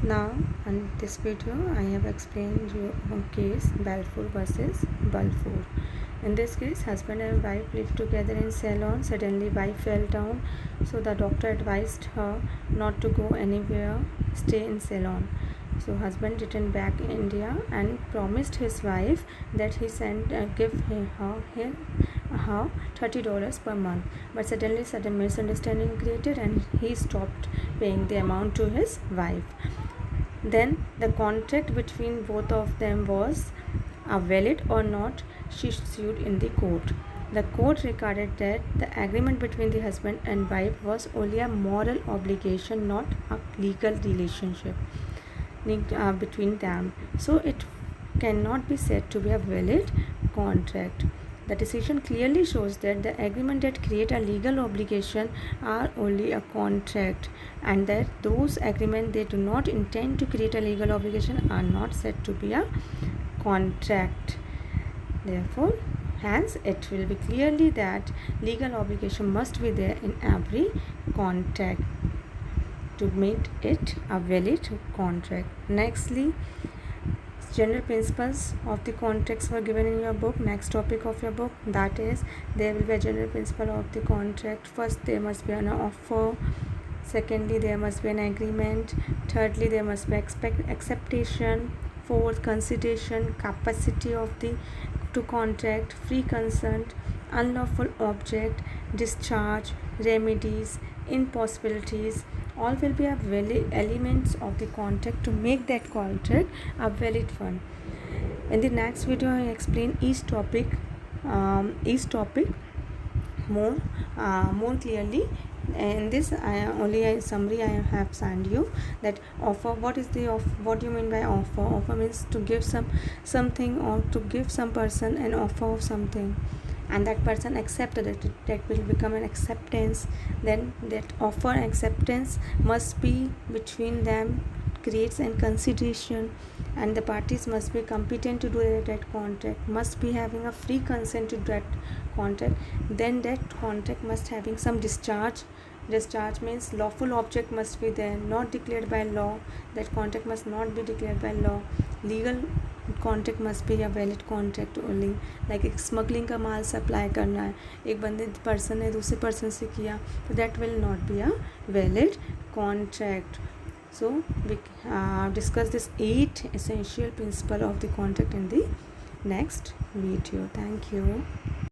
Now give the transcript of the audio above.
Now in this video I have explained you a case Balfour versus Balfour. In this case, husband and wife lived together in Ceylon. Suddenly wife fell down, so the doctor advised her not to go anywhere, stay in Ceylon. So husband returned back in India and promised his wife that he give her $30 per month. But sudden misunderstanding created and he stopped paying the amount to his wife. Then the contract between both of them was valid or not. She sued in the court. The court recorded that the agreement between the husband and wife was only a moral obligation, not a legal relationship between them. So it cannot be said to be a valid contract. The decision clearly shows that the agreement that create a legal obligation are only a contract, and that those agreements they do not intend to create a legal obligation are not said to be a contract. Therefore, hence it will be clearly that legal obligation must be there in every contract to make it a valid contract. Nextly, general principles of the contracts were given in your book. Next topic of your book, that is, there will be a general principle of the contract. First, there must be an offer. Secondly, there must be an agreement. Thirdly, there must be acceptation. Fourth, consideration, capacity of the to contract, free consent, unlawful object, discharge, remedies, impossibilities, all will be a valid elements of the contract to make that contract a valid one. In the next video I explain each topic more clearly. In this only a summary I have sent you. That offer, what is the offer, what do you mean by offer? Offer means to give something, or to give some person an offer of something, and that person accepted it, that will become an acceptance. Then that offer and acceptance must be between them, creates and consideration, and the parties must be competent to do that contract, must be having a free consent to that contract. Then that contract must having some discharge means lawful object must be there, not declared by law. That contract must not be declared by law. Legal contract must be a valid contract only. Like एक smuggling का माल supply करना है, एक बंदे person ने दूसरे person से किया, तो that will not be a valid contract. So we discuss this 8 essential principle of the contract in the next video. Thank you.